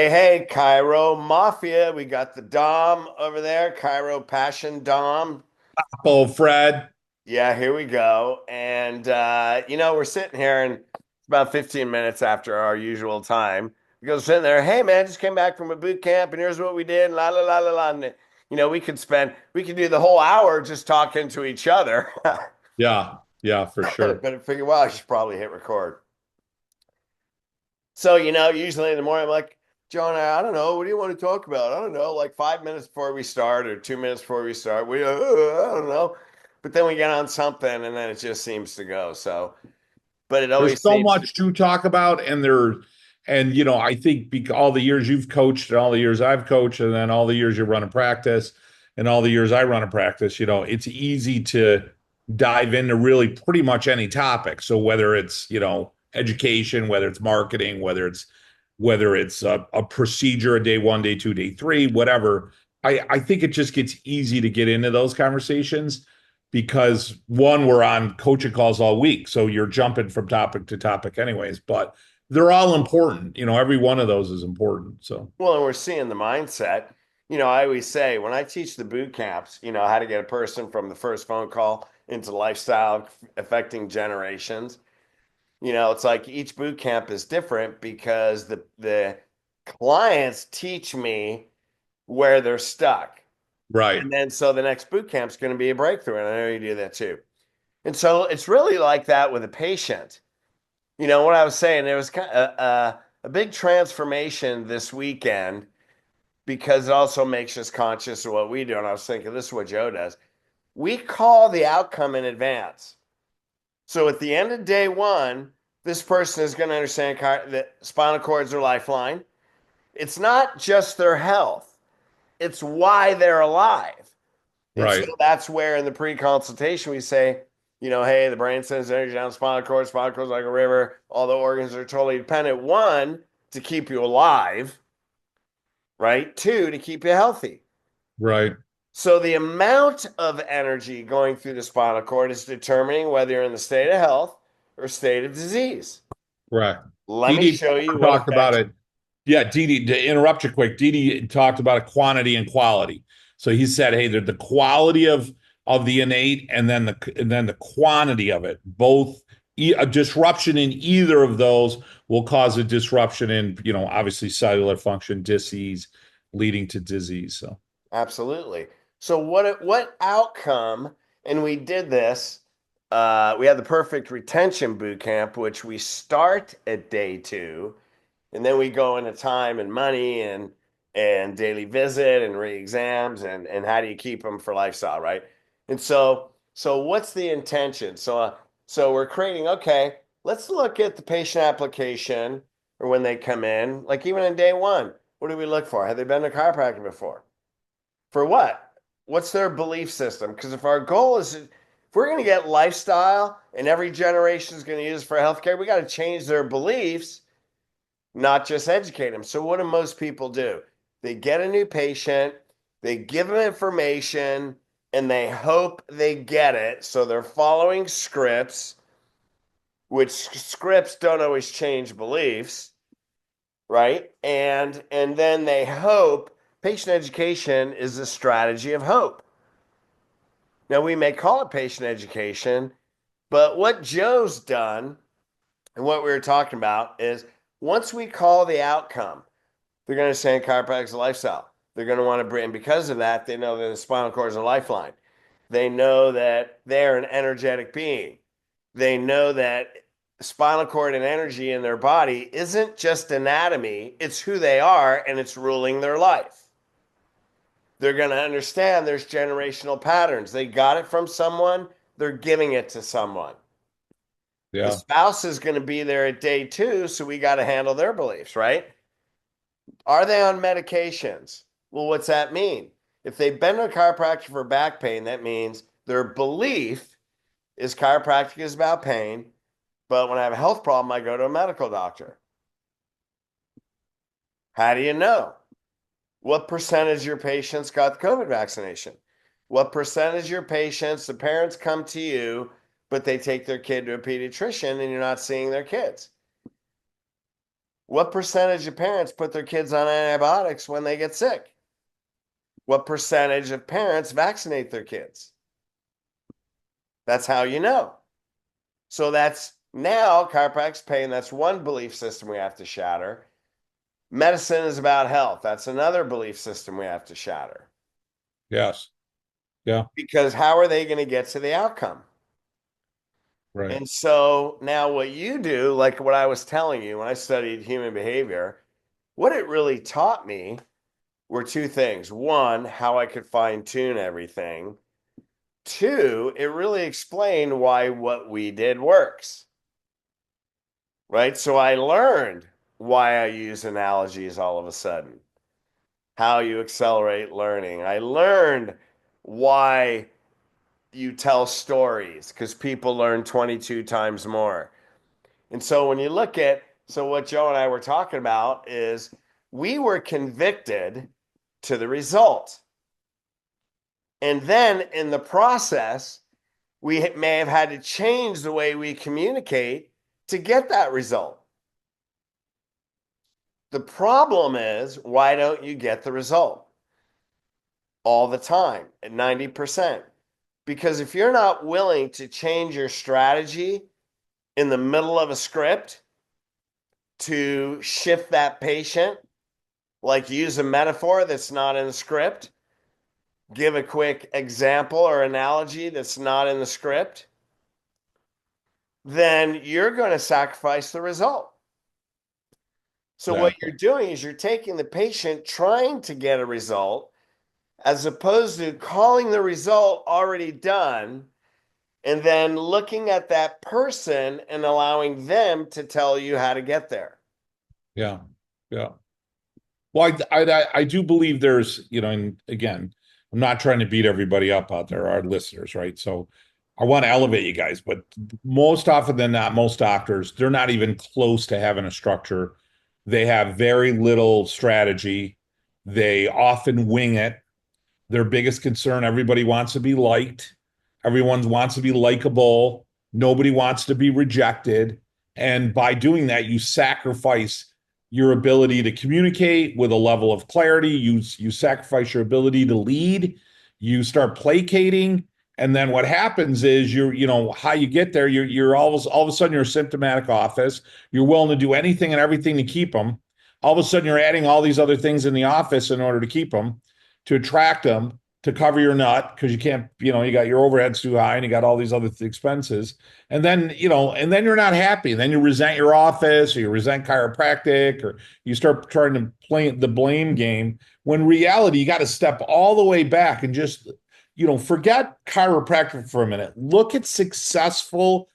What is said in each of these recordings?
Hey, Cairo Mafia. We got the Dom over there, Cairo Passion Dom. Oh, Fred. Yeah, here we go. And, we're sitting here and it's about 15 minutes after our usual time. We go sitting there, hey, man, just came back from a boot camp and here's what we did. La, la, la, la, la. And, we could do the whole hour just talking to each other. Yeah, yeah, for sure. But I figured, well, I should probably hit record. So, usually in the morning, I'm like, John, I don't know. What do you want to talk about? I don't know. Like 5 minutes before we start or 2 minutes before we start, I don't know. But then we get on something and then it just seems to go. So, but it There's always so seems to, much to talk about, and I think all the years you've coached, and all the years I've coached, and then all the years you run a practice, and all the years I run a practice, it's easy to dive into really pretty much any topic. So whether it's education, whether it's marketing, whether it's a procedure, a day one, day two, day three, whatever. I think it just gets easy to get into those conversations because one, we're on coaching calls all week. So you're jumping from topic to topic anyways, but they're all important. Every one of those is important. So well, and we're seeing the mindset. I always say when I teach the boot camps, how to get a person from the first phone call into lifestyle affecting generations. It's like each boot camp is different because the clients teach me where they're stuck. right. And then so the next boot camp is going to be a breakthrough. And I know you do that too. And so it's really like that with a patient. What I was saying, there was kind of a big transformation this weekend because it also makes us conscious of what we do. And I was thinking, this is what Joe does. We call the outcome in advance. So at the end of day one, this person is going to understand that spinal cords are lifeline. It's not just their health, it's why they're alive. And so Right. that's where in the pre-consultation we say, hey, the brain sends energy down the spinal cord's like a river. All the organs are totally dependent. One, to keep you alive, right? Two, to keep you healthy. Right. So the amount of energy going through the spinal cord is determining whether you're in the state of health or state of disease. Right. Let Dee me Dee show you what talked about affects. it. Yeah, Dee Dee, to interrupt you quick, Dee Dee talked about quantity and quality. So he said, hey, the quality of the innate and then the quantity of it, both a disruption in either of those will cause a disruption in, obviously cellular function, disease, leading to disease. So Absolutely. So what outcome? And we did this. We had the perfect retention boot camp, which we start at day two, and then we go into time and money and daily visit and re-exams and how do you keep them for lifestyle, right? And so what's the intention? So we're creating, okay, let's look at the patient application or when they come in, like even in day one, what do we look for? Have they been to chiropractic before? For what? What's their belief system? Because if our goal is, if we're going to get lifestyle and every generation is going to use it for healthcare, we got to change their beliefs, not just educate them. So, what do most people do? They get a new patient, they give them information, and they hope they get it. So, they're following scripts, which scripts don't always change beliefs, right? And then they hope. Patient education is a strategy of hope. Now, we may call it patient education, but what Joe's done and what we were talking about is once we call the outcome, they're going to say chiropractic is a lifestyle. They're going to want to bring, and because of that, they know that the spinal cord is a lifeline. They know that they're an energetic being. They know that spinal cord and energy in their body isn't just anatomy, it's who they are and it's ruling their life. They're going to understand there's generational patterns. They got it from someone, they're giving it to someone. The yeah, spouse is going to be there at day two, so we got to handle their beliefs, right? Are they on medications? Well, what's that mean? If they've been to a chiropractor for back pain, that means their belief is chiropractic is about pain, but when I have a health problem, I go to a medical doctor. How do you know? What percentage of your patients got the COVID vaccination? What percentage of your patients, the parents come to you, but they take their kid to a pediatrician and you're not seeing their kids? What percentage of parents put their kids on antibiotics when they get sick? What percentage of parents vaccinate their kids? That's how you know. So that's now chiropractic's pain. That's one belief system we have to shatter. Medicine is about health. That's another belief system we have to shatter. Yes. Yeah. Because how are they going to get to the outcome? Right. And so now what you do, like what I was telling you when I studied human behavior, what it really taught me were two things. One, how I could fine tune everything. Two, it really explained why what we did works. Right? So I learned why I use analogies all of a sudden, how you accelerate learning. I learned why you tell stories because people learn 22 times more. And so when you look at, so what Joe and I were talking about is we were convicted to the result. And then in the process, we may have had to change the way we communicate to get that result. The problem is, why don't you get the result all the time at 90%? Because if you're not willing to change your strategy in the middle of a script to shift that patient, like use a metaphor that's not in the script, give a quick example or analogy that's not in the script, then you're going to sacrifice the result. So what Exactly. you're doing is you're taking the patient trying to get a result as opposed to calling the result already done and then looking at that person and allowing them to tell you how to get there. Yeah. Yeah. Well, I do believe there's, and again, I'm not trying to beat everybody up out there, our listeners, right? So I want to elevate you guys, but most often than not, most doctors, they're not even close to having a structure. They have very little strategy. They often wing it. Their biggest concern, everybody wants to be liked. Everyone wants to be likable. Nobody wants to be rejected. And by doing that, you sacrifice your ability to communicate with a level of clarity. You sacrifice your ability to lead. You start placating. And then what happens is how you get there, you're all of a sudden you're a symptomatic office. You're willing to do anything and everything to keep them. All of a sudden you're adding all these other things in the office in order to keep them, to attract them, to cover your nut because you can't, you got your overheads too high and you got all these other expenses. And then you're not happy. Then you resent your office or you resent chiropractic or you start trying to play the blame game. When reality, you got to step all the way back and just, forget chiropractic for a minute. Look at successful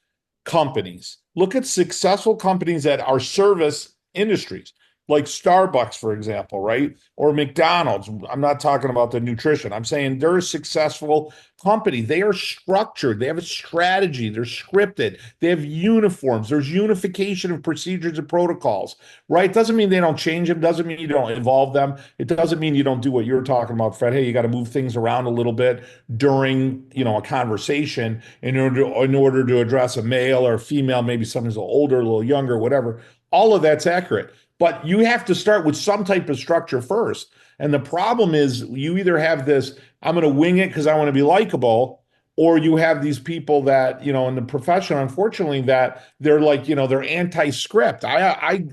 companies. Look at successful companies that are service industries like Starbucks, for example, right? Or McDonald's. I'm not talking about the nutrition. I'm saying they're a successful company. They are structured. They have a strategy. They're scripted. They have uniforms. There's unification of procedures and protocols, right? Doesn't mean they don't change them. Doesn't mean you don't involve them. It doesn't mean you don't do what you're talking about, Fred. Hey, you got to move things around a little bit during, a conversation in order to address a male or a female, maybe someone's a little older, a little younger, whatever. All of that's accurate. But you have to start with some type of structure first. And the problem is you either have this, I'm going to wing it because I want to be likable, or you have these people that, in the profession, unfortunately, that they're like, they're anti-script. I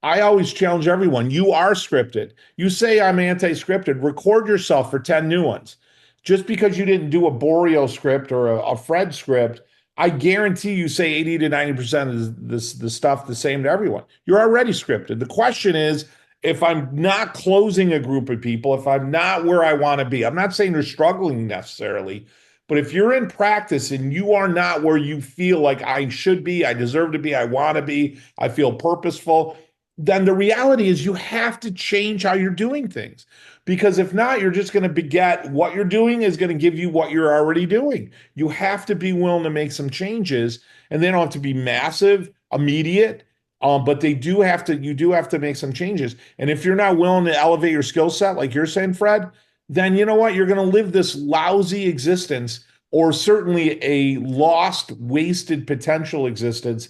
always challenge everyone. You are scripted. You say I'm anti-scripted, record yourself for 10 new ones. Just because you didn't do a Boreal script or a Fred script, I guarantee you say 80 to 90% of the stuff the same to everyone. You're already scripted. The question is, if I'm not closing a group of people, if I'm not where I want to be, I'm not saying you're struggling necessarily, but if you're in practice and you are not where you feel like I should be, I deserve to be, I want to be, I feel purposeful, then the reality is you have to change how you're doing things. Because if not, you're just going to beget what you're doing is going to give you what you're already doing. You have to be willing to make some changes, and they don't have to be massive, immediate, but you do have to make some changes. And if you're not willing to elevate your skill set, like you're saying, Fred, then you know what? You're going to live this lousy existence, or certainly a lost, wasted potential existence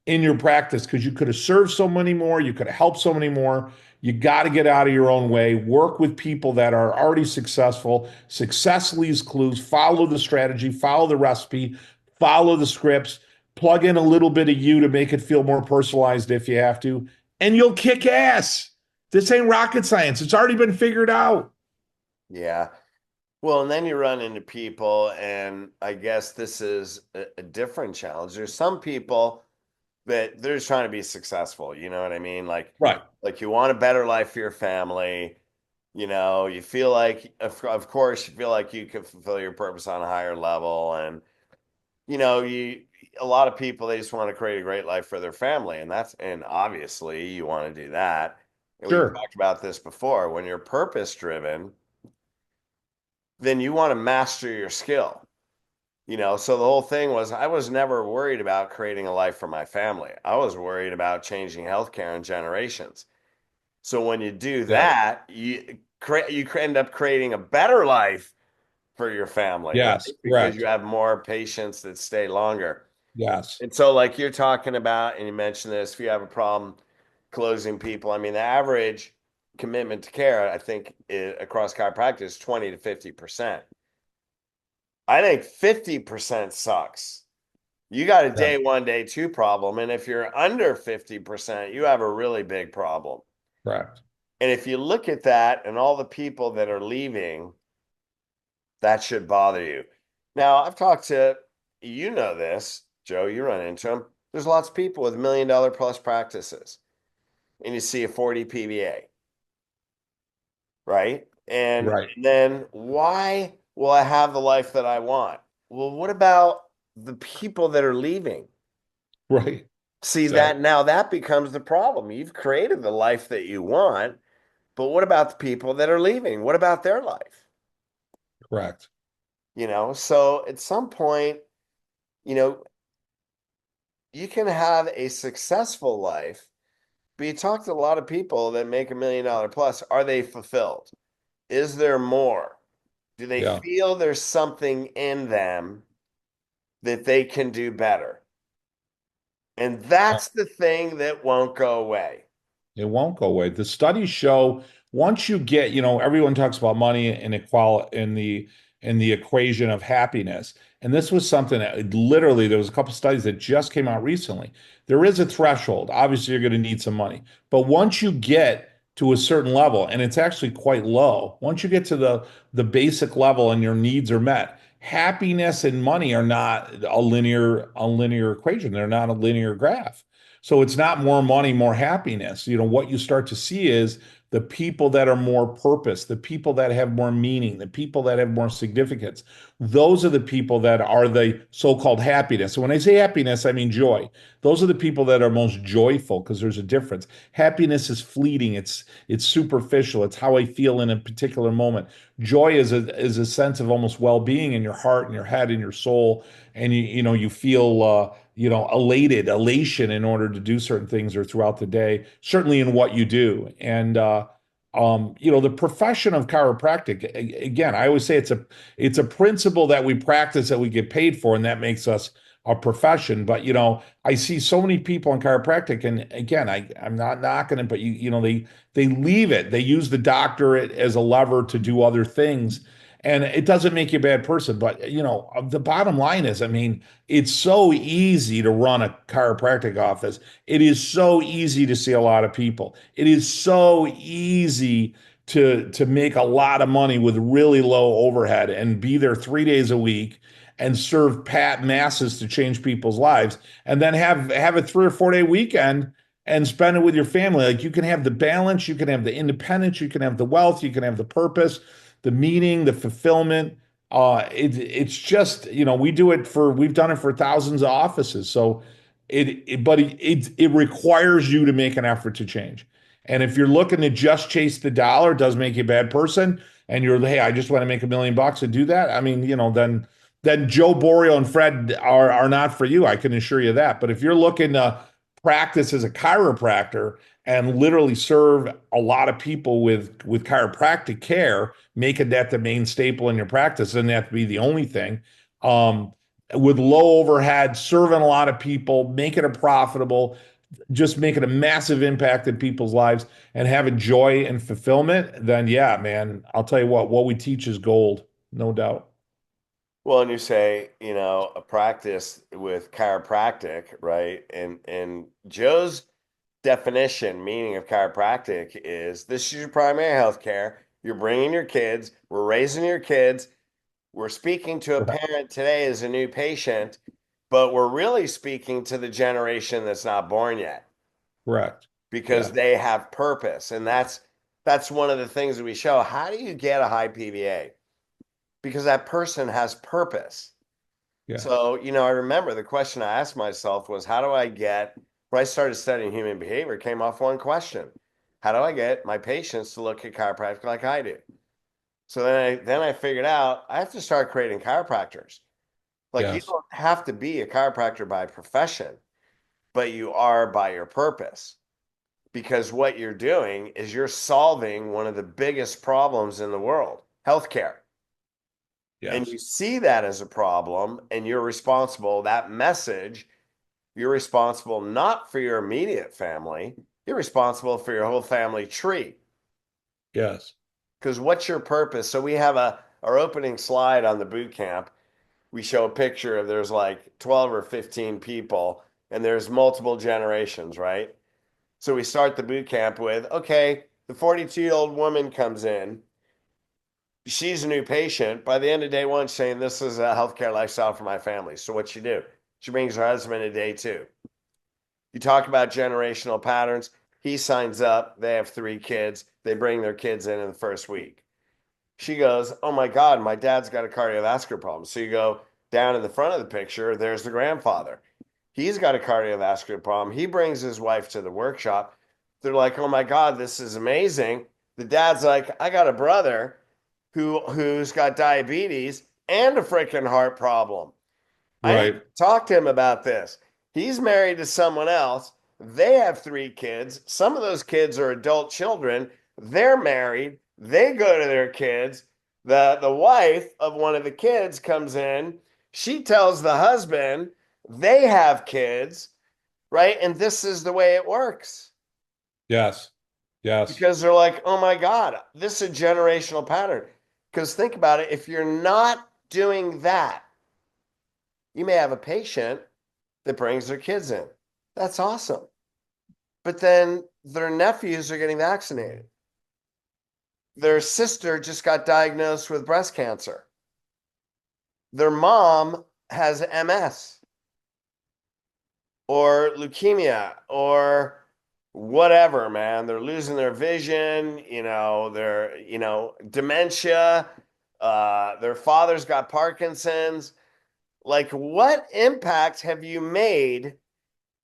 in your practice because you could have served so many more, you could have helped so many more. You got to get out of your own way, work with people that are already successful. Success leaves clues, follow the strategy, follow the recipe, follow the scripts, plug in a little bit of you to make it feel more personalized if you have to, and you'll kick ass. This ain't rocket science. It's already been figured out. Yeah. Well, and then you run into people, and I guess this is a different challenge. There's some people that they're just trying to be successful. You know what I mean? Right. Like you want a better life for your family. You know, you feel like, of course, you feel like you can fulfill your purpose on a higher level, and a lot of people they just want to create a great life for their family, and obviously you want to do that. And we've Sure. talked about this before. When you're purpose driven, then you want to master your skill. So the whole thing was I was never worried about creating a life for my family. I was worried about changing healthcare in generations. So when you do Yeah. that, you end up creating a better life for your family, right? Yes. Because you Correct. have more patients that stay longer. Yes. And so, like you're talking about, and you mentioned this, if you have a problem closing people, I mean, the average commitment to care, I think, across chiropractic is 20 to 50%. I think 50% sucks. You got a Yeah. day one, day two problem. And if you're under 50%, you have a really big problem. Correct. And if you look at that and all the people that are leaving, that should bother you. Now, I've talked to, this, Joe, you run into them. There's lots of people with $1 million plus practices, and you see a 40 PVA, right? And Right. then why will I have the life that I want? Well, what about the people that are leaving? Right. See Exactly. that now that becomes the problem. You've created the life that you want, but what about the people that are leaving? What about their life? Correct. So at some point, you know, you can have a successful life, but you talk to a lot of people that make $1 million plus. Are they fulfilled? Is there more? Do they Yeah. feel there's something in them that they can do better? And that's the thing that won't go away. It won't go away. The studies show once you get, everyone talks about money and equality in the equation of happiness. And this was something that literally there was a couple studies that just came out recently. There is a threshold. Obviously, you're going to need some money. But once you get to a certain level, and it's actually quite low, once you get to the basic level and your needs are met, happiness and money are not a linear equation. They're not a linear graph. So it's not more money, more happiness. What you start to see is the people that are more purpose, the people that have more meaning, the people that have more significance. Those are the people that are the so-called happiness. So when I say happiness, I mean joy. Those are the people that are most joyful because there's a difference. Happiness is fleeting. It's superficial. It's how I feel in a particular moment. Joy is a sense of almost well-being in your heart and your head and your soul, and you feel elated, elation in order to do certain things or throughout the day, certainly in what you do. And the profession of chiropractic, again, I always say it's a principle that we practice that we get paid for, and that makes us a profession. But I see so many people in chiropractic, and again, I'm not knocking it, but they leave it. They use the doctorate as a lever to do other things. And it doesn't make you a bad person, but the bottom line is, I mean, it's so easy to run a chiropractic office. It is so easy to see a lot of people. It is so easy to make a lot of money with really low overhead and be there 3 days a week and serve pat masses to change people's lives, and then have a 3 or 4 day weekend and spend it with your family. Like you can have the balance, you can have the independence, you can have the wealth, you can have the purpose, the meaning, the fulfillment. It's just, we've done it for thousands of offices. So but it requires you to make an effort to change. And if you're looking to just chase the dollar, it does make you a bad person. And hey, I just want to make $1 million and do that. I mean, then Joe Boreal and Fred are not for you. I can assure you that. But if you're looking to practice as a chiropractor and literally serve a lot of people with chiropractic care, making that the main staple in your practice, doesn't have to be the only thing. with low overhead, serving a lot of people, making it profitable, just making a massive impact in people's lives and having joy and fulfillment, then yeah, man, I'll tell you what we teach is gold, no doubt. Well, and you say, a practice with chiropractic, right? And Joe's definition, meaning of chiropractic is this is your primary health care. You're bringing your kids, we're raising your kids. We're speaking to a Correct. parent today as a new patient, but we're really speaking to the generation that's not born yet Correct. because Yeah. they have purpose. And that's one of the things that we show. How do you get a high PVA? Because that person has purpose. Yeah. So, I remember the question I asked myself was, how do I get, when I started studying human behavior, it came off one question. How do I get my patients to look at chiropractic like I do? So then I figured out I have to start creating chiropractors. Like you Yes. don't have to be a chiropractor by profession, but you are by your purpose. Because what you're doing is you're solving one of the biggest problems in the world, healthcare. And Yes. you see that as a problem, and you're responsible, that message, you're responsible not for your immediate family, you're responsible for your whole family tree. Yes. Because what's your purpose? So we have our opening slide on the boot camp. We show a picture of there's like 12 or 15 people, and there's multiple generations, right? So we start the boot camp with, okay, the 42-year-old woman comes in. She's a new patient. By the end of day one, she's saying, this is a healthcare lifestyle for my family. So what she do? She brings her husband in day two. You talk about generational patterns. He signs up. They have 3 kids. They bring their kids in the first week. She goes, oh my God, my dad's got a cardiovascular problem. So you go down in the front of the picture, there's the grandfather. He's got a cardiovascular problem. He brings his wife to the workshop. They're like, oh my God, this is amazing. The dad's like, I got a brother who's got diabetes and a freaking heart problem. I need Right. to talk to him about this. He's married to someone else. They have 3 kids. Some of those kids are adult children. They're married. They go to their kids. The wife of one of the kids comes in. She tells the husband they have kids, right? And this is the way it works Yes. Yes. because they're like, oh my God, this is a generational pattern. Because think about it, if you're not doing that, you may have a patient that brings their kids in. That's awesome. But then their nephews are getting vaccinated. Their sister just got diagnosed with breast cancer. Their mom has MS or leukemia or whatever, man. They're losing their vision, dementia. Their father's got Parkinson's. Like, what impact have you made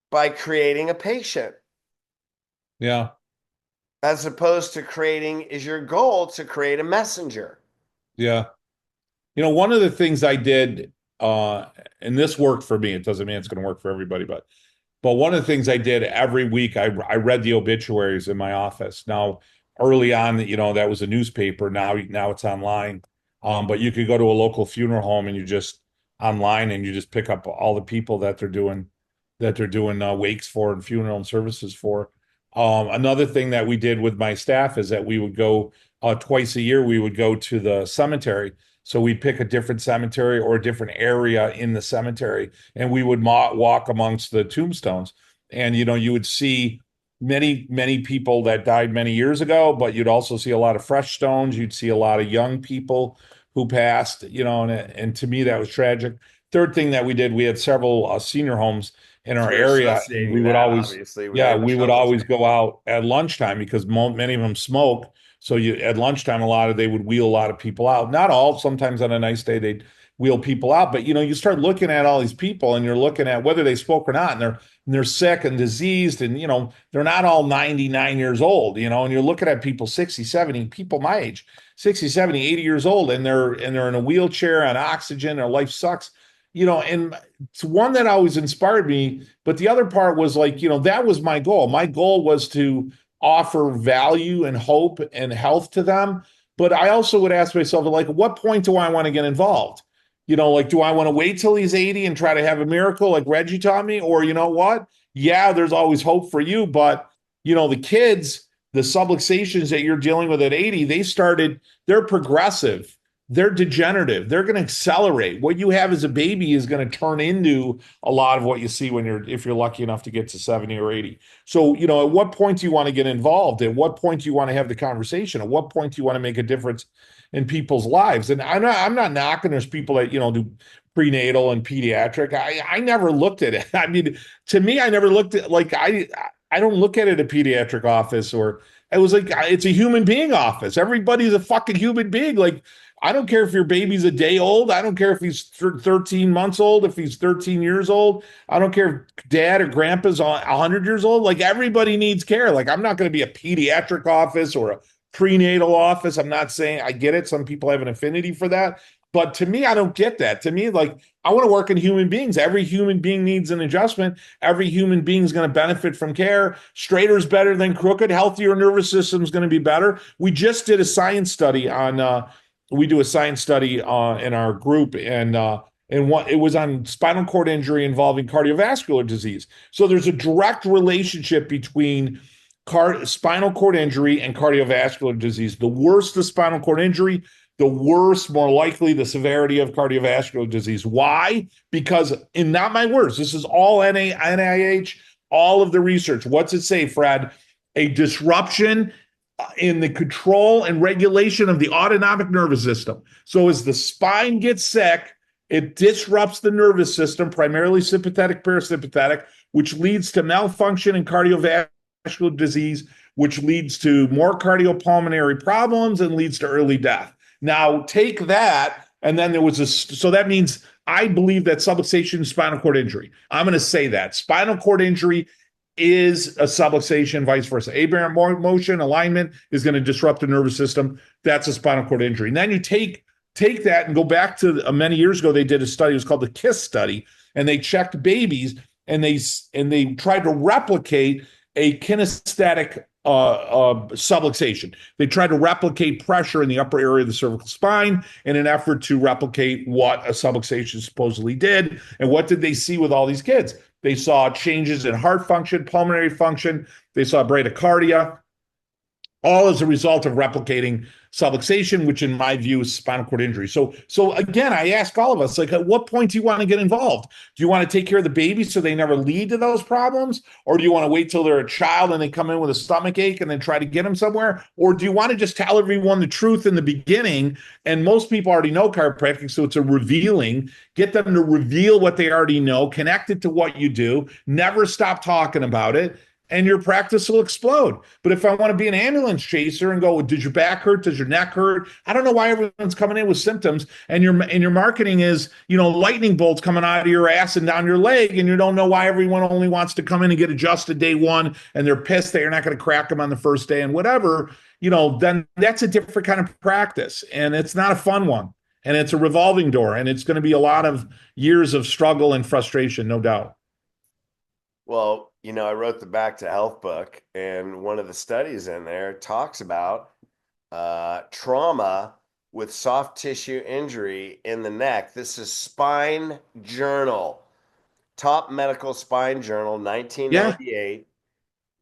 by creating a patient Yeah. as opposed to creating, is your goal to create a messenger? Yeah. One of the things I did, and this worked for me, it doesn't mean it's going to work for everybody, but one of the things I did every week, I read the obituaries in my office. Now, early on, that was a newspaper. Now it's online. But you could go to a local funeral home and you just online and you just pick up all the people that they're doing wakes for and funeral and services for. Another thing that we did with my staff is that we would go twice a year. We would go to the cemetery. So we'd pick a different cemetery or a different area in the cemetery, and we would walk amongst the tombstones. And you would see many, many people that died many years ago, but you'd also see a lot of fresh stones. You'd see a lot of young people who passed. And to me that was tragic. Third thing that we did, we had several senior homes in So our we're area, and we associating would that, always, obviously. We yeah, have a we would shovel always chair. go out at lunchtime because many of them smoke. So at lunchtime, they would wheel a lot of people out. Not all, sometimes on a nice day they'd wheel people out. But you start looking at all these people and you're looking at whether they smoke or not, and they're sick and diseased, and they're not all 99 years old, and you're looking at people 60, 70, people my age, 60, 70, 80 years old, and they're in a wheelchair on oxygen, their life sucks. And it's one that always inspired me. But the other part was like, that was my goal. My goal was to offer value and hope and health to them. But I also would ask myself, like, at what point do I want to get involved? Like, do I want to wait till he's 80 and try to have a miracle like Reggie taught me? Or you know what? Yeah, there's always hope for you, but the kids, the subluxations that you're dealing with at 80, they're progressive, they're degenerative, they're going to accelerate. What you have as a baby is going to turn into a lot of what you see if you're lucky enough to get to 70 or 80. So, at what point do you want to get involved? At what point do you want to have the conversation? At what point do you want to make a difference in people's lives? And I'm not knocking. There's people that do prenatal and pediatric. I never looked at it. I mean, to me, I never looked at, like, I don't look at it a pediatric office, or it was like, it's a human being office. Everybody's a fucking human being. Like, I don't care if your baby's a day old. I don't care if he's 13 months old, if he's 13 years old. I don't care if dad or grandpa's 100 years old. Like, everybody needs care. Like, I'm not going to be a pediatric office or a prenatal office. I'm not saying, I get it. Some people have an affinity for that. But to me, I don't get that. To me, like, I want to work in human beings. Every human being needs an adjustment. Every human being is going to benefit from care. Straighter is better than crooked. Healthier nervous system is going to be better. We just did a science study on, we do a science study in our group, and what it was on spinal cord injury involving cardiovascular disease. So there's a direct relationship between spinal cord injury and cardiovascular disease. The worse the spinal cord injury, the worse, more likely the severity of cardiovascular disease. Why? Because, in not my words, this is all NIH, all of the research. What's it say, Fred? A disruption in the control and regulation of the autonomic nervous system. So as the spine gets sick, it disrupts the nervous system, primarily sympathetic, parasympathetic, which leads to malfunction and cardiovascular disease, which leads to more cardiopulmonary problems and leads to early death. Now, take that, and then so that means I believe that subluxation is spinal cord injury. I'm going to say that. Spinal cord injury is a subluxation, vice versa. Aberrant motion, alignment is going to disrupt the nervous system. That's a spinal cord injury. And then you take that and go back to many years ago, they did a study. It was called the KISS study, and they checked babies, and they tried to replicate a kinesthetic subluxation. They tried to replicate pressure in the upper area of the cervical spine in an effort to replicate what a subluxation supposedly did. And what did they see with all these kids? They saw changes in heart function, pulmonary function. They saw bradycardia, all as a result of replicating subluxation, which in my view is spinal cord injury. So again, I ask all of us, like, at what point do you want to get involved? Do you want to take care of the baby so they never lead to those problems? Or do you want to wait till they're a child and they come in with a stomach ache and then try to get them somewhere? Or do you want to just tell everyone the truth in the beginning? And most people already know chiropractic, so it's a revealing. Get them to reveal what they already know, connect it to what you do, never stop talking about it, and your practice will explode. But if I want to be an ambulance chaser and go, did your back hurt? Does your neck hurt? I don't know why everyone's coming in with symptoms, and your marketing is, lightning bolts coming out of your ass and down your leg, and you don't know why everyone only wants to come in and get adjusted day one, and they're pissed that you're not going to crack them on the first day and whatever, then that's a different kind of practice, and it's not a fun one, and it's a revolving door, and it's going to be a lot of years of struggle and frustration, no doubt. Well, I wrote the Back to Health book, and one of the studies in there talks about trauma with soft tissue injury in the neck. This is Spine Journal, top medical spine journal, 1998.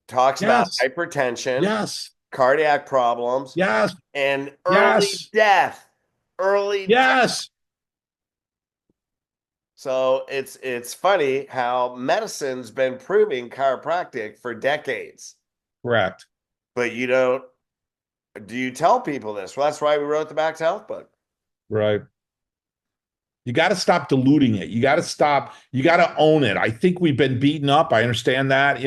Talks about hypertension, cardiac problems, and early death. Early death. So it's funny how medicine's been proving chiropractic for decades. Correct. But do you tell people this? Well, that's why we wrote the Back to Health book. Right. You got to stop diluting it. You got to own it. I think we've been beaten up. I understand that.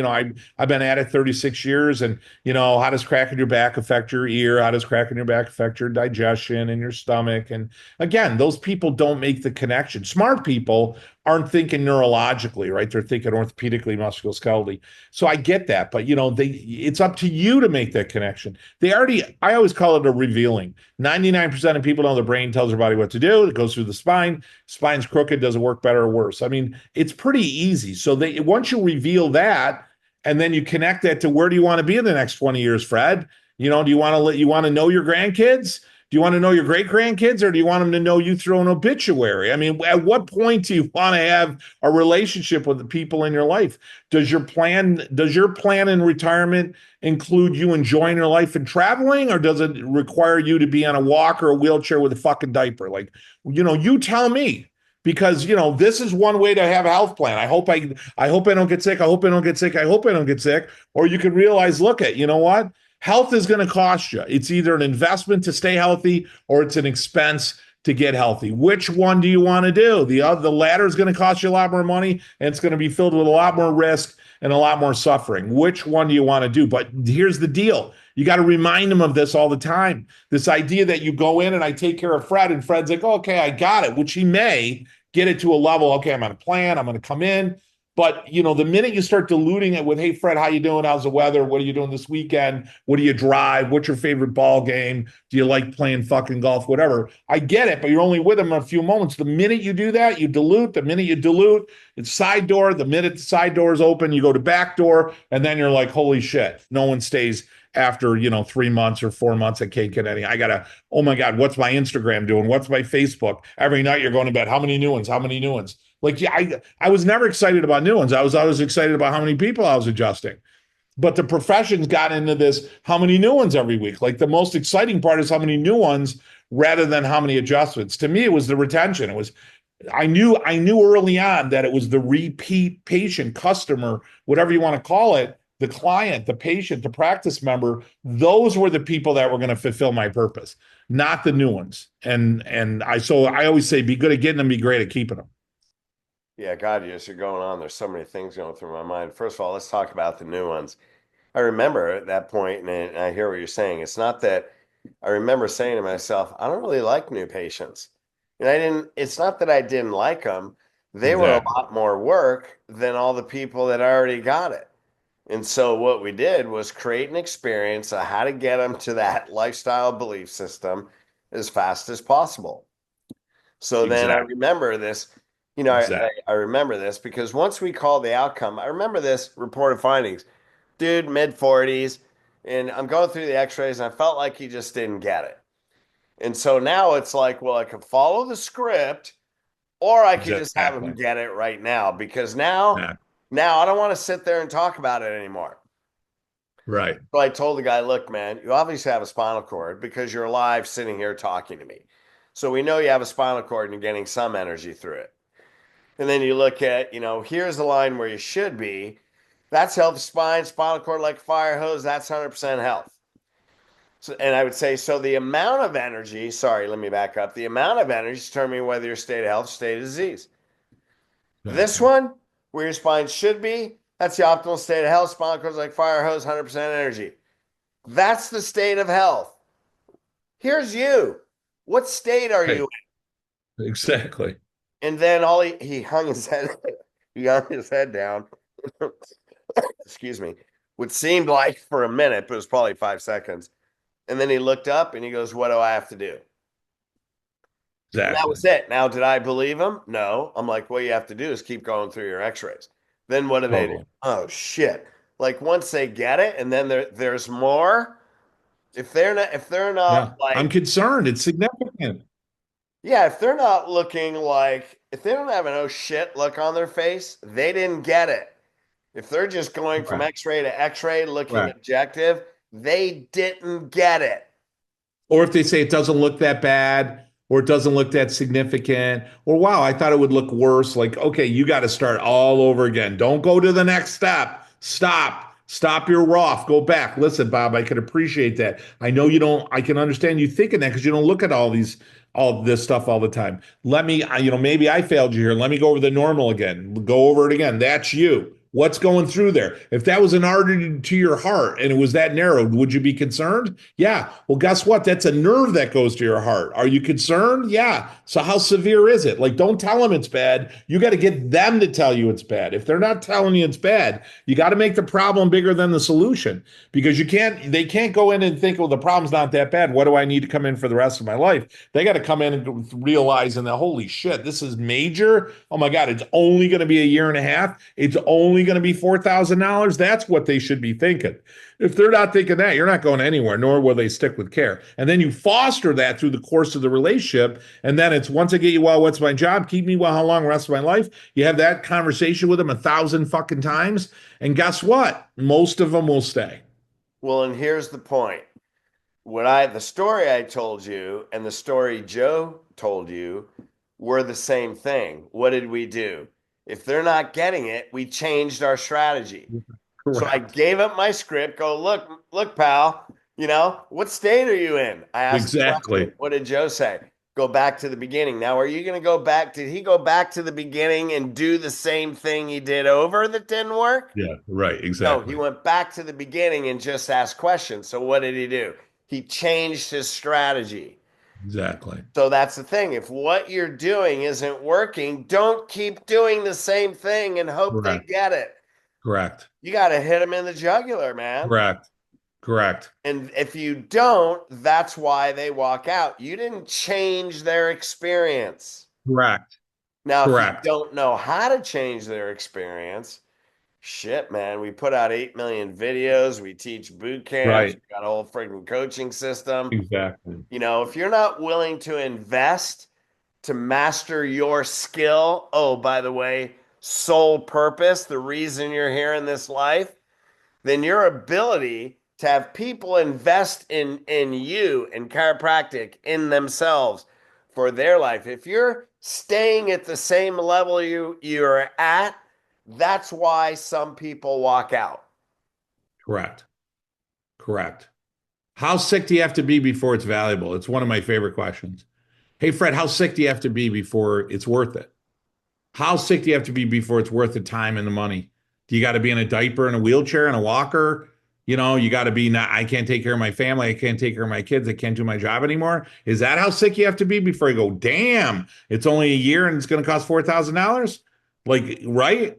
I've been at it 36 years, and how does cracking your back affect your ear? How does cracking your back affect your digestion and your stomach? And again, those people don't make the connection. Smart people aren't thinking neurologically, right? They're thinking orthopedically, musculoskeletal. So I get that, but it's up to you to make that connection. I always call it a revealing. 99% of people know the brain tells their body what to do. It goes through the spine. Spine's crooked. Does it work better or worse? I mean, it's pretty easy. So once you reveal that, and then you connect that to where do you want to be in the next 20 years, Fred? Do you want to know your grandkids? Do you want to know your great grandkids, or do you want them to know you through an obituary? I mean, at what point do you want to have a relationship with the people in your life? Does your plan in retirement include you enjoying your life and traveling, or does it require you to be on a walker or a wheelchair with a fucking diaper? Like, you tell me. Because this is one way to have a health plan. I hope I don't get sick. I hope I don't get sick. I hope I don't get sick. Or you can realize, look at, you know what? Health is going to cost you. It's either an investment to stay healthy or it's an expense to get healthy. Which one do you want to do? The latter is going to cost you a lot more money, and it's going to be filled with a lot more risk and a lot more suffering. Which one do you want to do? But here's the deal. You got to remind them of this all the time. This idea that you go in and I take care of Fred, and Fred's like, okay, I got it, which he may get it to a level. Okay, I'm on a plan. I'm going to come in. But, the minute you start diluting it with, hey, Fred, how you doing? How's the weather? What are you doing this weekend? What do you drive? What's your favorite ball game? Do you like playing fucking golf? Whatever. I get it, but you're only with him a few moments. The minute you do that, you dilute. The minute you dilute, it's side door. The minute the side door is open, you go to back door, and then you're like, holy shit, no one stays after 3 months or 4 months at Cake and Eddie. I gotta, oh my God, what's my Instagram doing? What's my Facebook? Every night you're going to bed. How many new ones? How many new ones? Like, yeah, I was never excited about new ones. I was always excited about how many people I was adjusting. But the professions got into this, how many new ones every week? Like, the most exciting part is how many new ones rather than how many adjustments. To me, it was the retention. I knew early on that it was the repeat patient, customer, whatever you want to call it, the client, the patient, the practice member. Those were the people that were going to fulfill my purpose, not the new ones. So I always say, be good at getting them, be great at keeping them. Yeah, God, yes, you're going on. There's so many things going through my mind. First of all, let's talk about the new ones. I remember at that point, and I hear what you're saying. It's not that I remember saying to myself, I don't really like new patients. And it's not that I didn't like them. They were a Exactly. lot more work than all the people that already got it. And so what we did was create an experience of how to get them to that lifestyle belief system as fast as possible. So then I Exactly. remember this, Exactly. I remember this because once we called the outcome, I remember this reported findings. Dude, mid 40s, and I'm going through the x-rays and I felt like he just didn't get it. And so now it's like, well, I could follow the script or I could just have him Exactly. get it right now because now I don't want to sit there and talk about it anymore. Right. So I told the guy, look, man, you obviously have a spinal cord because you're alive sitting here talking to me. So we know you have a spinal cord and you're getting some energy through it. And then you look at, here's the line where you should be. That's healthy spine, spinal cord like a fire hose. That's 100% health. So, and I would say, so the amount of energy, sorry, let me back up. The amount of energy is determining whether you're state of health, state of disease. This Exactly. one, where your spine should be, that's the optimal state of health. Spinal cord like fire hose, 100% energy. That's the state of health. Here's you. What state are Right. you Exactly. in? And then he hung his head, he hung his head down. Excuse me. What seemed like for a minute, but it was probably 5 seconds. And then he looked up and he goes, what do I have to do? And that Exactly. was it. Now, did I believe him? No. I'm like, what you have to do is keep going through your x-rays. Then what do they do? Totally. Oh shit. Like once they get it and then there's more, if they're not Yeah. I'm like, concerned. It's significant. yeah, if they're not looking like, if they don't have an oh shit look on their face, they didn't get it. If they're just going from Right. x-ray to x-ray looking Right. objective, they didn't get it. Or if they say it doesn't look that bad, or it doesn't look that significant, or wow, I thought it would look worse. Like, okay, you got to start all over again. Don't go to the next step. Stop. Stop your rough. Go back. Listen, Bob, I can appreciate that. I know you don't, I can understand you thinking that because you don't look at all this stuff all the time. Let me, maybe I failed you here. Let me go over the normal again. Go over it again. That's you. What's going through there? If that was an artery to your heart and it was that narrowed, would you be concerned? Yeah. Well, guess what? That's a nerve that goes to your heart. Are you concerned? Yeah. So how severe is it? Like, don't tell them it's bad. You got to get them to tell you it's bad. If they're not telling you it's bad, you got to make the problem bigger than the solution because they can't go in and think, well, the problem's not that bad. What do I need to come in for the rest of my life? They got to come in and realize, and holy shit, this is major. Oh my God, it's only going to be a year and a half. It's only going to be $4,000? That's what they should be thinking. If they're not thinking that, you're not going anywhere, nor will they stick with care. And then you foster that through the course of the relationship. And then it's once I get you well, what's my job? Keep me well, how long? The rest of my life. You have that conversation with them 1,000 fucking times. And guess what? Most of them will stay. Well, and here's the point. The story I told you and the story Joe told you were the same thing. What did we do? If they're not getting it, we changed our strategy. So I Correct. gave up my script. Go, look, pal, what state are you in? I asked the question. Exactly. What did Joe say? Go back to the beginning. Now, are you going to go back? Did he go back to the beginning and do the same thing he did over that didn't work? Yeah, right. No, he Exactly. went back to the beginning and just asked questions. So what did he do? He changed his strategy. Exactly. So that's the thing. If what you're doing isn't working, don't keep doing the same thing and hope they Correct. get it. Correct. You got to hit them in the jugular, man. Correct. Correct. And if you don't, that's why they walk out. You didn't change their experience. Correct. Now, if you Correct. don't know how to change their experience, shit, man, we put out 8 million videos. We teach boot camps. Right. We got a whole freaking coaching system. Exactly. If you're not willing to invest to master your skill, oh, by the way, sole purpose, the reason you're here in this life, then your ability to have people invest in you, in chiropractic, in themselves for their life. If you're staying at the same level you're at, that's why some people walk out. Correct. Correct. How sick do you have to be before it's valuable? It's one of my favorite questions. Hey, Fred, how sick do you have to be before it's worth it? How sick do you have to be before it's worth the time and the money? Do you got to be in a diaper and a wheelchair and a walker? You got to be not, I can't take care of my family. I can't take care of my kids. I can't do my job anymore. Is that how sick you have to be before you go, damn, it's only a year and it's going to cost $4,000? Like, right?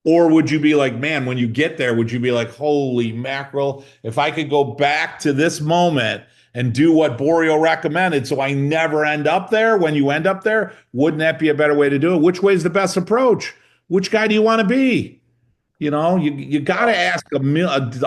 Or would you be like, man, when you get there, would you be like, holy mackerel, if I could go back to this moment and do what Boreal recommended so I never end up there when you end up there, wouldn't that be a better way to do it? Which way is the best approach? Which guy do you want to be? You got to ask a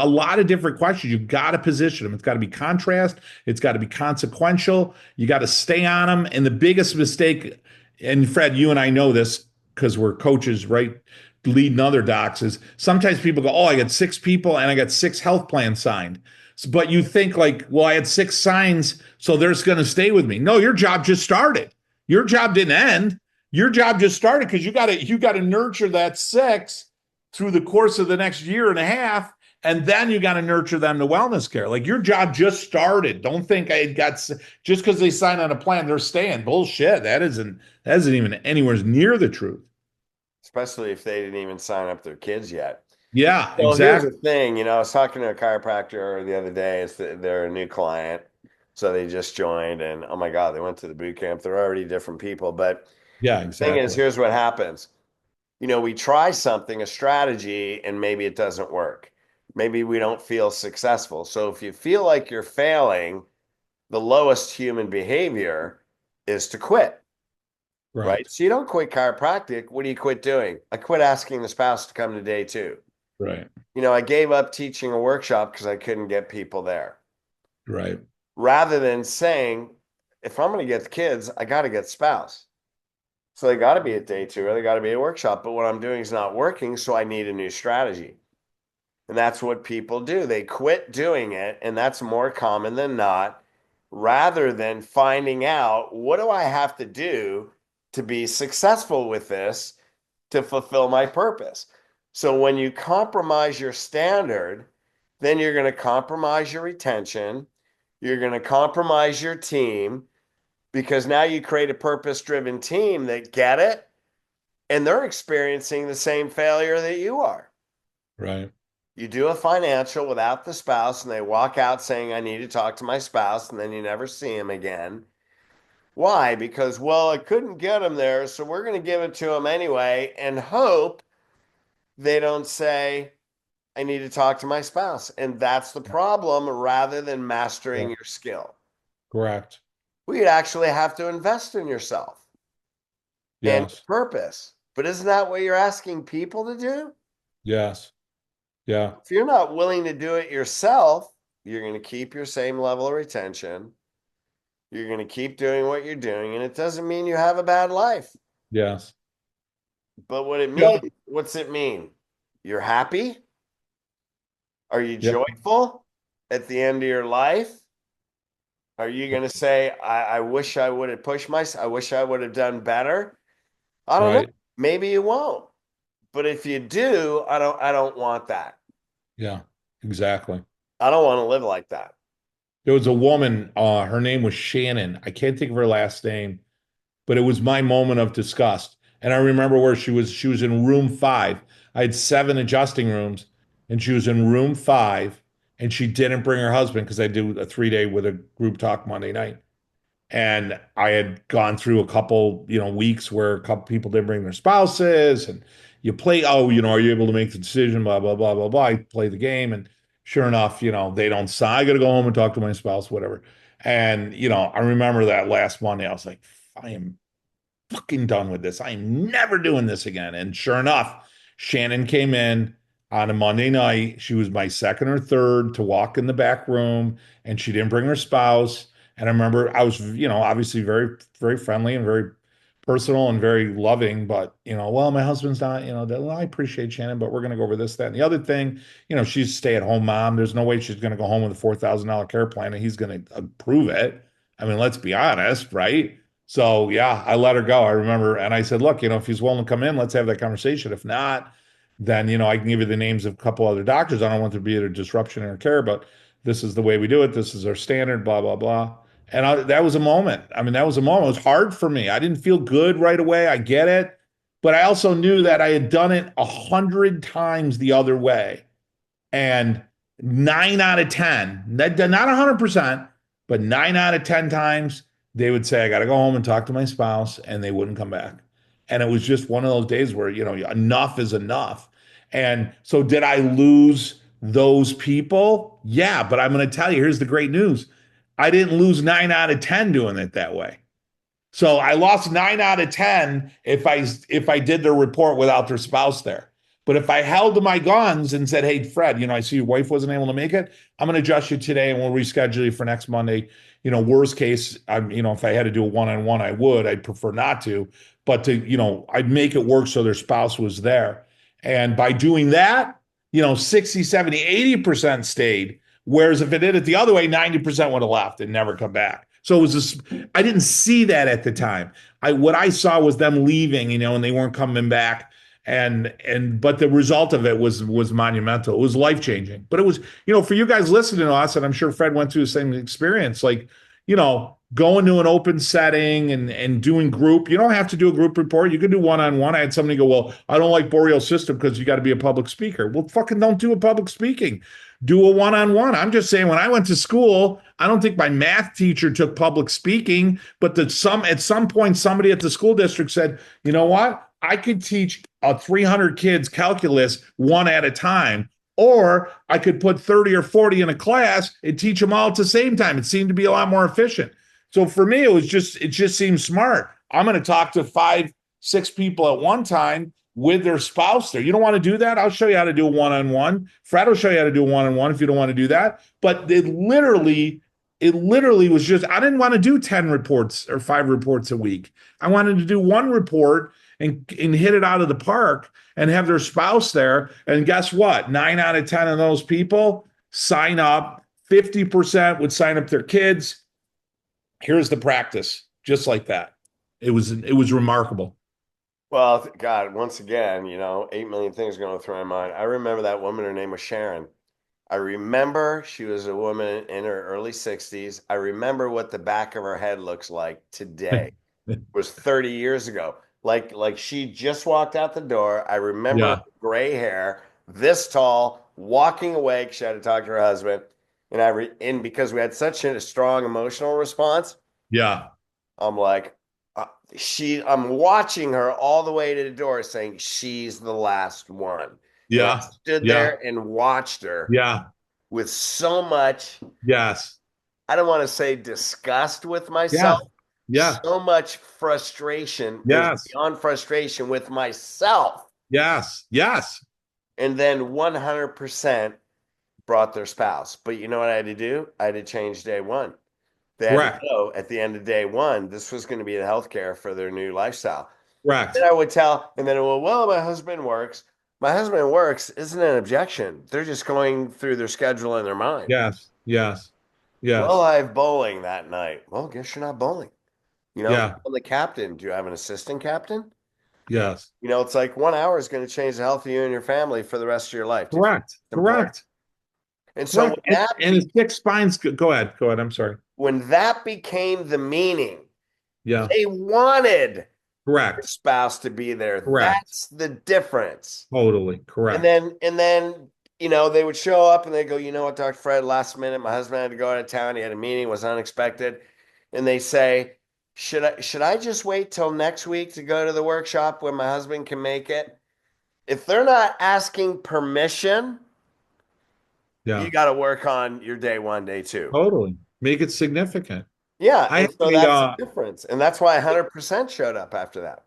lot of different questions. You got to position them. It's got to be contrast. It's got to be consequential. You got to stay on them. And the biggest mistake, and Fred, you and I know this because we're coaches, right? Leading other docs is sometimes people go, oh, I got 6 people and I got 6 health plans signed. But you think like, well, I had 6 signs, so they're going to stay with me. No, your job just started. Your job didn't end. Your job just started because you got to nurture that 6 through the course of the next year and a half, and then you got to nurture them to wellness care. Like your job just started. Don't think I got just because they sign on a plan, they're staying. Bullshit. That isn't even anywhere near the truth. Especially if they didn't even sign up their kids yet. Yeah, Well, here's the exactly. thing. I was talking to a chiropractor the other day. They're a new client, so they just joined, and oh my God, they went to the boot camp. They're already different people. But Yeah, the thing is, exactly. here's what happens. We try something, a strategy, and maybe it doesn't work. Maybe we don't feel successful. So if you feel like you're failing, the lowest human behavior is to quit, right? Right. So you don't quit chiropractic. What do you quit doing? I quit asking the spouse to come to day 2. Right. I gave up teaching a workshop because I couldn't get people there. Right. Rather than saying, if I'm going to get the kids, I got to get spouse. So they got to be at day 2 or they got to be at workshop. But what I'm doing is not working. So I need a new strategy. And that's what people do. They quit doing it. And that's more common than not, rather than finding out what do I have to do to be successful with this to fulfill my purpose. So when you compromise your standard, then you're going to compromise your retention. You're going to compromise your team because now you create a purpose-driven team that get it and they're experiencing the same failure that you are. Right. You do a financial without the spouse and they walk out saying, I need to talk to my spouse, and then you never see him again. Why? Because, well, I couldn't get him there, so we're going to give it to him anyway and hope they don't say, I need to talk to my spouse. And that's the problem rather than mastering Yeah. your skill. Correct. Well, you'd actually have to invest in yourself and Yes. purpose. But isn't that what you're asking people to do? Yes. Yeah. If you're not willing to do it yourself, you're going to keep your same level of retention. You're going to keep doing what you're doing, and it doesn't mean you have a bad life. Yes. But what it Yeah. means, what's it mean? You're happy? Are you Yeah. joyful at the end of your life? Are you going to say, I wish I would have pushed myself. I wish I would have done better. I don't know. Right. Maybe you won't. But if you do, I don't want that. Yeah. Exactly. I don't want to live like that. There was a woman, her name was Shannon. I can't think of her last name, but it was my moment of disgust. And I remember where she was. She was in room 5. I had 7 adjusting rooms, and she was in room 5, and she didn't bring her husband because I do a 3-day with a group talk Monday night. And I had gone through a couple, weeks where a couple people didn't bring their spouses, and you play, oh, are you able to make the decision? Blah, blah, blah, blah, blah. I play the game, and sure enough, they don't sign. I got to go home and talk to my spouse, whatever. And, I remember that last Monday, I was like, I am fucking done with this. I'm never doing this again. And sure enough, Shannon came in on a Monday night. She was my second or third to walk in the back room, and she didn't bring her spouse. And I remember I was, obviously very, very friendly and very personal and very loving, but well, my husband's not, well, I appreciate Shannon, but we're going to go over this, that, and the other thing. She's a stay-at-home mom. There's no way she's going to go home with a $4,000 care plan and he's going to approve it. I mean, let's be honest, right? So yeah, I let her go. I remember, and I said, look, if he's willing to come in, let's have that conversation. If not, then I can give you the names of a couple other doctors. I don't want there to be a disruption in her care, but this is the way we do it. This is our standard, blah, blah, blah. And that was a moment. I mean, that was a moment. It was hard for me. I didn't feel good right away. I get it. But I also knew that I had done it 100 times the other way. And 9 out of 10, not 100%, but 9 out of 10 times, they would say, I got to go home and talk to my spouse, and they wouldn't come back. And it was just one of those days where, enough is enough. And so, did I lose those people? Yeah, but I'm going to tell you, here's the great news. I didn't lose 9 out of 10 doing it that way. So I lost 9 out of 10 if I did their report without their spouse there. But if I held to my guns and said, "Hey, Fred, I see your wife wasn't able to make it. I'm going to adjust you today, and we'll reschedule you for next Monday." Worst case, if I had to do a one-on-one, I would. I'd prefer not to, but I'd make it work so their spouse was there. And by doing that, 60, 70, 80% stayed. Whereas if it did it the other way, 90% would have left and never come back. So it was this, I didn't see that at the time. What I saw was them leaving, and they weren't coming back. But the result of it was monumental. It was life-changing. But it was, for you guys listening to us, and I'm sure Fred went through the same experience, like, going to an open setting and doing group. You don't have to do a group report. You can do one-on-one. I had somebody go, well, I don't like Boreal system because you got to be a public speaker. Well, fucking don't do a public speaking. Do a one-on-one. I'm just saying, when I went to school, I don't think my math teacher took public speaking, but at some point, somebody at the school district said, you know what? I could teach 300 kids calculus one at a time, or I could put 30 or 40 in a class and teach them all at the same time. It seemed to be a lot more efficient. So for me, it just seemed smart. I'm going to talk to 5, 6 people at one time with their spouse there. You don't want to do that? I'll show you how to do a one-on-one. Fred will show you how to do a one-on-one if you don't want to do that. But it literally was just, I didn't want to do 10 reports or 5 reports a week. I wanted to do one report and hit it out of the park and have their spouse there. And guess what? 9 out of 10 of those people sign up. 50% would sign up their kids. Here's the practice, just like that. It was remarkable. Well, God, once again, 8 million things going through my mind. I remember that woman, her name was Sharon. I remember she was a woman in her early 60s. I remember what the back of her head looks like today. It was 30 years ago. Like she just walked out the door. I remember Yeah, gray hair, this tall, walking away because she had to talk to her husband. And because we had such a strong emotional response, yeah, I'm like, I'm watching her all the way to the door saying she's the last one. And I yeah, stood yeah, there and watched her yeah, with so much, yes, I don't want to say disgust with yeah, myself, yeah, so much frustration. It was yes, beyond frustration with myself. yes, yes. and then 100% brought their spouse. But you know what I had to do? I had to change day one. They had to Correct. know at the end of day one, this was going to be the healthcare for their new lifestyle. Then Correct. I would tell, and then, well, my husband works. My husband works isn't an objection. They're just going through their schedule in their mind. Yes. Yes. Well, Yes. I have bowling that night. Well, guess you're not bowling. Yeah. I'm the captain. Do you have an assistant captain? Yes. It's like 1 hour is going to change the health of you and your family for the rest of your life, dude. Correct. It's important. Correct. And so Correct. And the six spines. Go ahead. Go ahead. I'm sorry. when that became the meaning, Yeah. they wanted their Correct. spouse to be there. Correct. That's the difference. Totally And correct. then they would show up and they go, you know what, Dr. Fred, last minute, my husband had to go out of town. He had a meeting, was unexpected. And they say, should I just wait till next week to go to the workshop when my husband can make it? If they're not asking permission, you Yeah. got to work on your day one, day two. Totally. Make it significant. Yeah. I And have so a that's the difference. And that's why 100% showed up after that.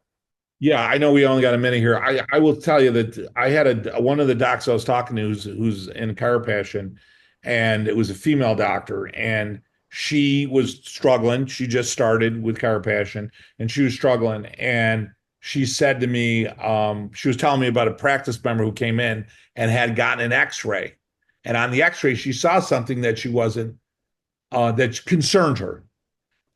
Yeah, I know we only got a minute here. I will tell you that I had one of the docs I was talking to who's in chiropassion, and it was a female doctor, and she was struggling. She just started with chiropassion, and she was struggling. And she said to me, she was telling me about a practice member who came in and had gotten an X-ray, and on the X-ray she saw something that she wasn't that concerned her,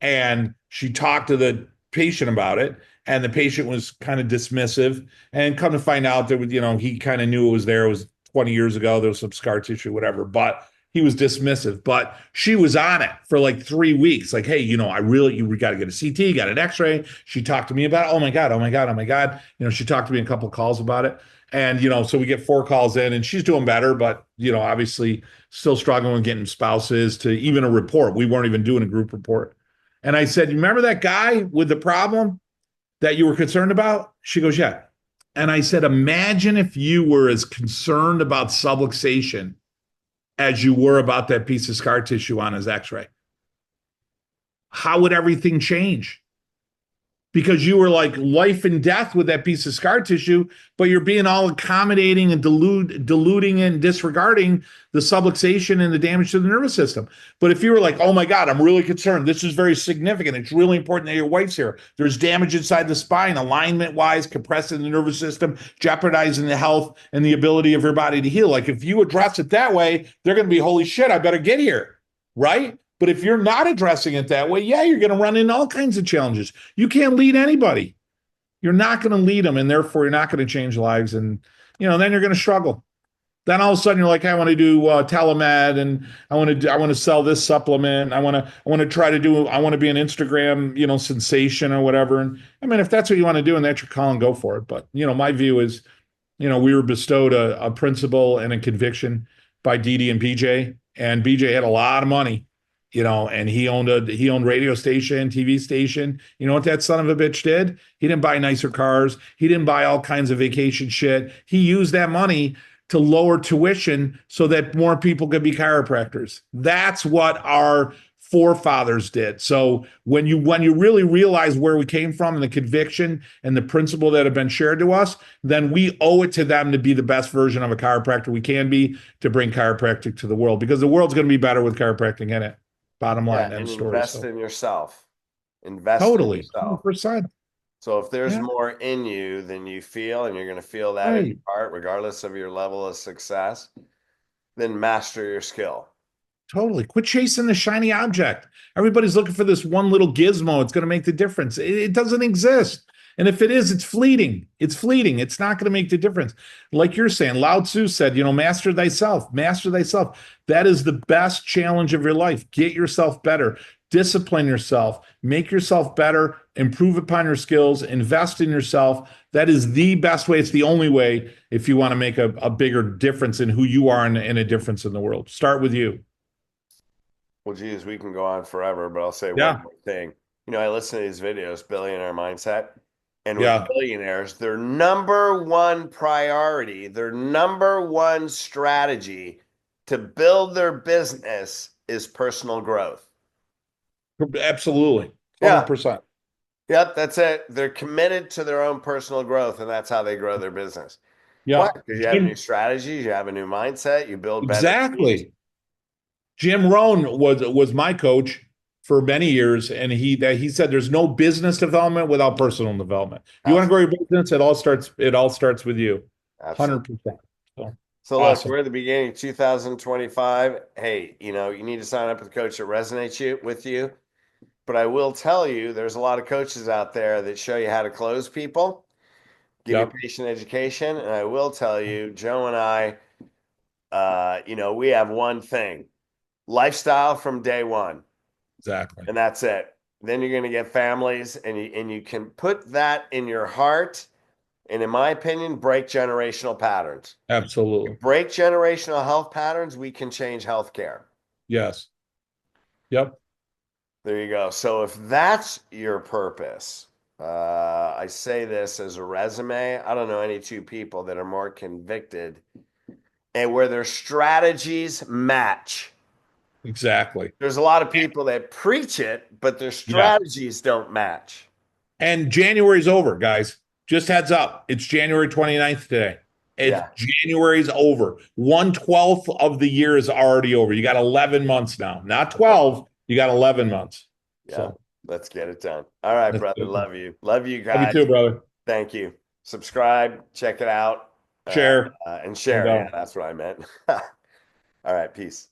and she talked to the patient about it, and the patient was kind of dismissive, and come to find out that he kind of knew it was there. It was 20 years ago. There was some scar tissue, whatever, but he was dismissive. But she was on it for like 3 weeks, like, hey, you got to get a CT, got an X-ray. She talked to me about it. Oh my god, oh my god, oh my god. She talked to me a couple of calls about it. And so we get 4 calls in, and she's doing better, but obviously still struggling with getting spouses to even a report. We weren't even doing a group report. And I said, you remember that guy with the problem that you were concerned about? She goes, yeah. And I said, imagine if you were as concerned about subluxation as you were about that piece of scar tissue on his X-ray. How would everything change? Because you were like life and death with that piece of scar tissue, but you're being all accommodating and diluting and disregarding the subluxation and the damage to the nervous system. But if you were like, oh my God, I'm really concerned. This is very significant. It's really important that your wife's here. There's damage inside the spine, alignment wise, compressing the nervous system, jeopardizing the health and the ability of your body to heal. Like if you address it that way, they're going to be, holy shit, I better get here. Right? But if you're not addressing it that way, yeah, you're going to run into all kinds of challenges. You can't lead anybody. You're not going to lead them, and therefore you're not going to change lives. And then you're going to struggle. Then all of a sudden you're like, hey, I want to do telemed, and I want to sell this supplement. I want to try to do. I want to be an Instagram sensation or whatever. And I mean, if that's what you want to do and that's your calling, go for it. But my view is, we were bestowed a principle and a conviction by Dee and BJ, and BJ had a lot of money. And he owned radio station, TV station. You know what that son of a bitch did? He didn't buy nicer cars. He didn't buy all kinds of vacation shit. He used that money to lower tuition so that more people could be chiropractors. That's what our forefathers did. So when you really realize where we came from and the conviction and the principle that have been shared to us, then we owe it to them to be the best version of a chiropractor we can be, to bring chiropractic to the world, because the world's going to be better with chiropractic in it. Bottom line, Yeah, end and story. invest in yourself. Invest in Totally, yourself. 100%. So if there's Yeah, more in you than you feel, and you're going to feel that in right. your heart, regardless of your level of success, then master your skill. Totally. Quit chasing the shiny object. Everybody's looking for this one little gizmo. It's going to make the difference. It doesn't exist. And if it is, it's fleeting. It's fleeting. It's not going to make the difference. Like you're saying, Lao Tzu said, master thyself, master thyself. That is the best challenge of your life. Get yourself better, discipline yourself, make yourself better, improve upon your skills, invest in yourself. That is the best way. It's the only way if you want to make a bigger difference in who you are and a difference in the world. Start with you. Well, geez, we can go on forever, but I'll say one Yeah. more thing. I listen to these videos, Billionaire Mindset, and with Yeah. billionaires, their number one priority, their number one strategy to build their business is personal growth. Absolutely. Yeah. 100%. Yep, that's it. They're committed to their own personal growth, and that's how they grow their business. Yeah. Why? Because you have new strategies, you have a new mindset, you build better teams. Exactly. Jim Rohn was my coach for many years, and he said there's no business development without personal development. You want to grow Absolutely. your business, it all starts with you. Absolutely. 100%. So So look, awesome. we're at the beginning of 2025. Hey, you need to sign up with a coach that resonates with you. But I will tell you, there's a lot of coaches out there that show you how to close people, give you Yep. patient education. And I will tell you, Joe and I, we have one thing: lifestyle from day one, Exactly. and that's it. Then you're going to get families, and you can put that in your heart. And in my opinion, break generational patterns. You Absolutely. break generational health patterns, we can change healthcare. Yes. Yep. There you go. So if that's your purpose, I say this as a resume. I don't know any two people that are more convicted and where their strategies match. Exactly. There's a lot of people that preach it, but their Yeah. strategies don't match. And January's over, guys. Just heads up. It's January 29th today. It's Yeah. January's over. 1/12 of the year is already over. You got 11 months now. Not That's right. 12. You got 11 months. Yeah. So Let's get it done. All right, that's brother. good. Love you. Love you Love you guys. too, brother. Thank you. Subscribe, check it out, Share. and No share. Yeah, doubt. that's what I meant. All right. Peace.